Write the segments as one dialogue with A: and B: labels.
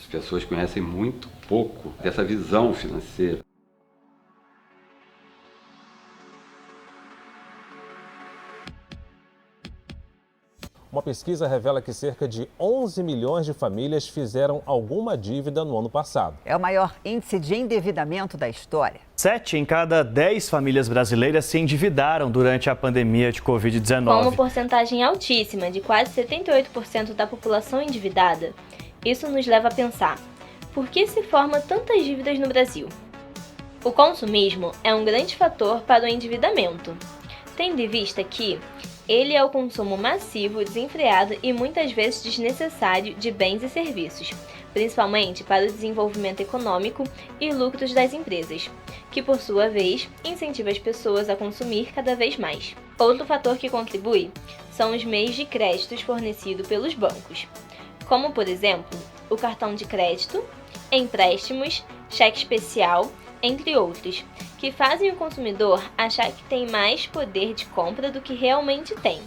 A: As pessoas conhecem muito pouco dessa visão financeira.
B: Uma pesquisa revela que cerca de 11 milhões de famílias fizeram alguma dívida no ano passado.
C: É o maior índice de endividamento da história.
D: 7 em cada 10 famílias brasileiras se endividaram durante a pandemia de Covid-19.
E: Com uma porcentagem altíssima de quase 78% da população endividada, isso nos leva a pensar: por que se formam tantas dívidas no Brasil? O consumismo é um grande fator para o endividamento, tendo em vista que ele é o consumo massivo, desenfreado e muitas vezes desnecessário de bens e serviços, principalmente para o desenvolvimento econômico e lucros das empresas, que por sua vez incentiva as pessoas a consumir cada vez mais. Outro fator que contribui são os meios de créditos fornecidos pelos bancos, como por exemplo o cartão de crédito, empréstimos, cheque especial, entre outros, que fazem o consumidor achar que tem mais poder de compra do que realmente tem,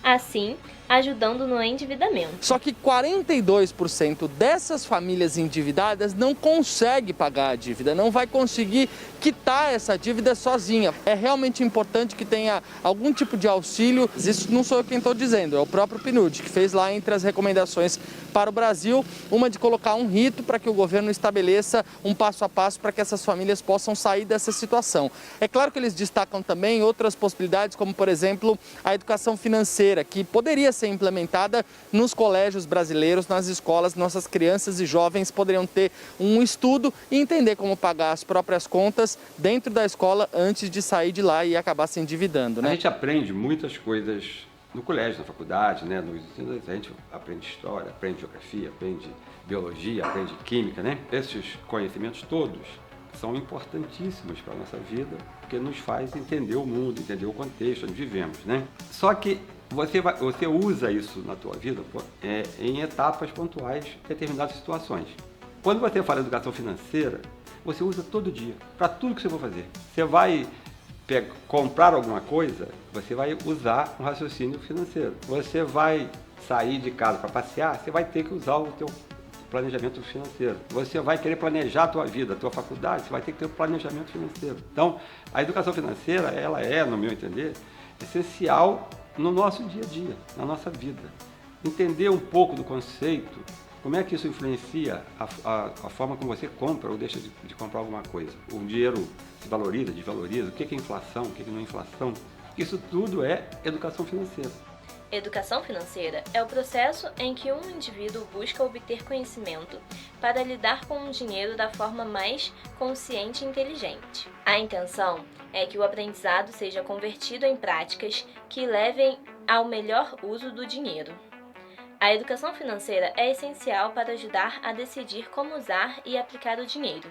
E: assim ajudando no endividamento.
F: Só que 42% dessas famílias endividadas não consegue pagar a dívida, não vai conseguir quitar essa dívida sozinha. É realmente importante que tenha algum tipo de auxílio. Isso não sou eu quem estou dizendo, é o próprio PNUD, que fez lá entre as recomendações para o Brasil, uma de colocar um rito para que o governo estabeleça um passo a passo para que essas famílias possam sair dessa situação. É claro que eles destacam também outras possibilidades, como por exemplo a educação financeira, que poderia ser implementada nos colégios brasileiros, nas escolas. Nossas crianças e jovens poderiam ter um estudo e entender como pagar as próprias contas dentro da escola antes de sair de lá e acabar se endividando, né?
A: A gente aprende muitas coisas no colégio, na faculdade, né? A gente aprende história, aprende geografia, aprende biologia, aprende química, né? Esses conhecimentos todos são importantíssimos para a nossa vida, porque nos faz entender o mundo, entender o contexto onde vivemos, né? Só que você usa isso na tua vida em etapas pontuais, em determinadas situações. Quando você fala de educação financeira, você usa todo dia, para tudo que você for fazer. Você vai comprar alguma coisa, você vai usar um raciocínio financeiro. Você vai sair de casa para passear, você vai ter que usar o teu planejamento financeiro. Você vai querer planejar a tua vida, a tua faculdade, você vai ter que ter um planejamento financeiro. Então, a educação financeira, ela é, no meu entender, essencial no nosso dia a dia, na nossa vida. Entender um pouco do conceito, como é que isso influencia a forma como você compra ou deixa de comprar alguma coisa. O dinheiro se valoriza, desvaloriza, o que é inflação, o que não é inflação. Isso tudo é educação financeira.
E: Educação financeira é o processo em que um indivíduo busca obter conhecimento para lidar com o dinheiro da forma mais consciente e inteligente. A intenção é que o aprendizado seja convertido em práticas que levem ao melhor uso do dinheiro. A educação financeira é essencial para ajudar a decidir como usar e aplicar o dinheiro,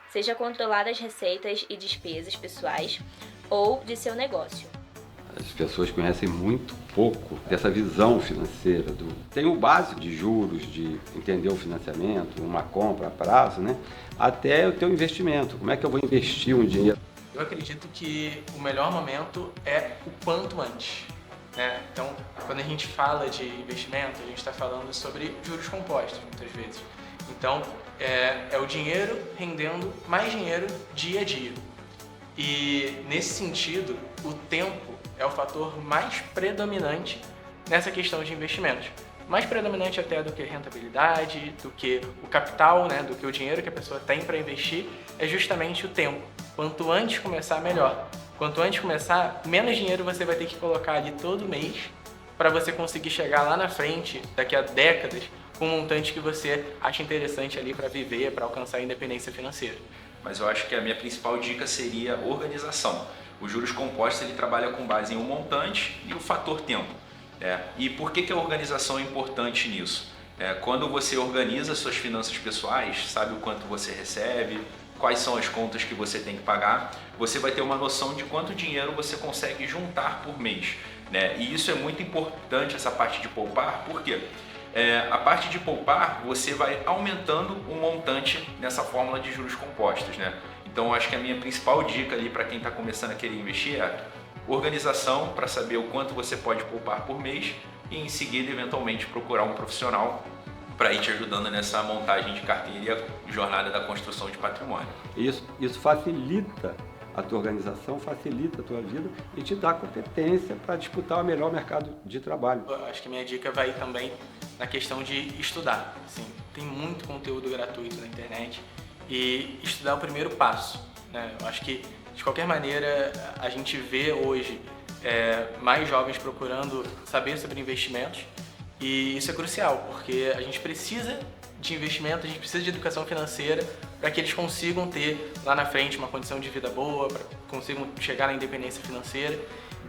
E: seja controlar as receitas e despesas pessoais ou de seu negócio.
A: As pessoas conhecem muito pouco dessa visão financeira. Tem o básico de juros, de entender o financiamento, uma compra a prazo, né? Até o teu investimento. Como é que eu vou investir um dinheiro?
G: Eu acredito que o melhor momento é o quanto antes, né? Então, quando a gente fala de investimento, a gente está falando sobre juros compostos, muitas vezes. Então, é o dinheiro rendendo mais dinheiro dia a dia. E, nesse sentido, o tempo é o fator mais predominante nessa questão de investimentos. Mais predominante até do que a rentabilidade, do que o capital, né, do que o dinheiro que a pessoa tem para investir, é justamente o tempo. Quanto antes começar, melhor. Quanto antes começar, menos dinheiro você vai ter que colocar ali todo mês para você conseguir chegar lá na frente, daqui a décadas, com um montante que você acha interessante ali para viver, para alcançar a independência financeira.
H: Mas eu acho que a minha principal dica seria organização. Os juros compostos ele trabalha com base em um montante e o fator tempo. E por que a organização é importante nisso? Quando você organiza suas finanças pessoais, sabe o quanto você recebe, quais são as contas que você tem que pagar, você vai ter uma noção de quanto dinheiro você consegue juntar por mês. E isso é muito importante, essa parte de poupar, porque a parte de poupar, você vai aumentando o montante nessa fórmula de juros compostos. Então, eu acho que a minha principal dica ali para quem está começando a querer investir é organização para saber o quanto você pode poupar por mês e em seguida, eventualmente, procurar um profissional para ir te ajudando nessa montagem de carteira e a jornada da construção de patrimônio.
A: Isso facilita a tua organização, facilita a tua vida e te dá competência para disputar o melhor mercado de trabalho.
G: Eu acho que a minha dica vai também na questão de estudar. Assim, tem muito conteúdo gratuito na internet e estudar é o primeiro passo, né? Eu acho que, de qualquer maneira, a gente vê hoje mais jovens procurando saber sobre investimentos e isso é crucial, porque a gente precisa de investimento, a gente precisa de educação financeira para que eles consigam ter lá na frente uma condição de vida boa, para que consigam chegar na independência financeira.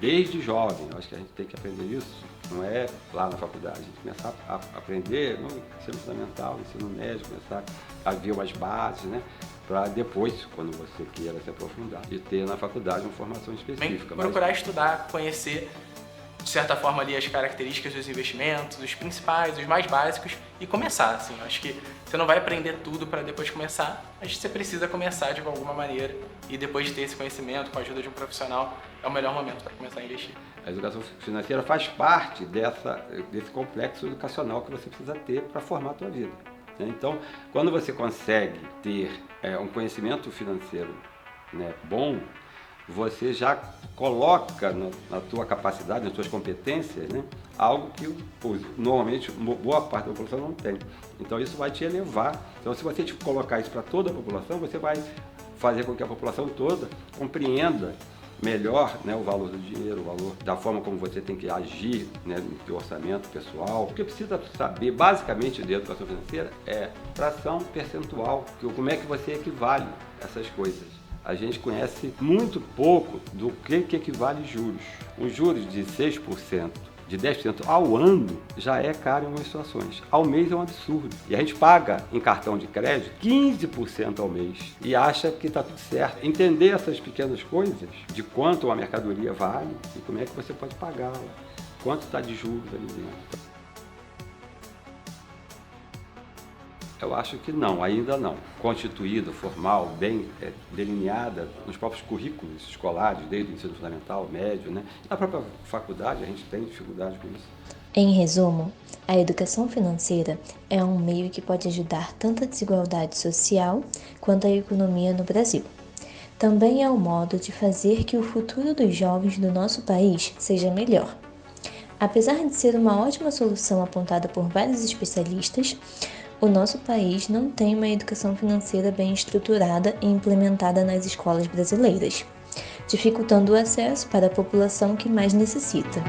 A: Desde jovem, eu acho que a gente tem que aprender isso, não é lá na faculdade, a gente começar a aprender no ensino fundamental, no ensino médio, começar a ver as bases, né? Para depois, quando você queira se aprofundar, e ter na faculdade uma formação específica.
G: Procurar estudar, conhecer, de certa forma, ali as características dos investimentos, os principais, os mais básicos, e começar, assim. Acho que você não vai aprender tudo para depois começar, mas você precisa começar de alguma maneira, e depois de ter esse conhecimento, com a ajuda de um profissional, é o melhor momento para começar a investir.
A: A educação financeira faz parte desse complexo educacional que você precisa ter para formar a tua vida. Então, quando você consegue ter um conhecimento financeiro, né, bom, você já coloca na tua capacidade, nas tuas competências, né, algo que normalmente boa parte da população não tem. Então isso vai te elevar. Então se você colocar isso para toda a população, você vai fazer com que a população toda compreenda melhor, né, o valor do dinheiro, o valor da forma como você tem que agir, né, no teu orçamento pessoal. O que precisa saber basicamente de educação financeira é fração percentual, como é que você equivale essas coisas. A gente conhece muito pouco do que equivale juros. Os juros de 6%, de 10% ao ano já é caro em algumas situações. Ao mês é um absurdo. E a gente paga em cartão de crédito 15% ao mês e acha que está tudo certo. Entender essas pequenas coisas, de quanto uma mercadoria vale e como é que você pode pagá-la, quanto está de juros ali dentro. Eu acho que não, ainda não. Constituída, formal, bem delineada nos próprios currículos escolares, desde o ensino fundamental, médio, né? Na própria faculdade a gente tem dificuldade com isso.
I: Em resumo, a educação financeira é um meio que pode ajudar tanto a desigualdade social quanto a economia no Brasil. Também é um modo de fazer que o futuro dos jovens do nosso país seja melhor. Apesar de ser uma ótima solução apontada por vários especialistas, o nosso país não tem uma educação financeira bem estruturada e implementada nas escolas brasileiras, dificultando o acesso para a população que mais necessita.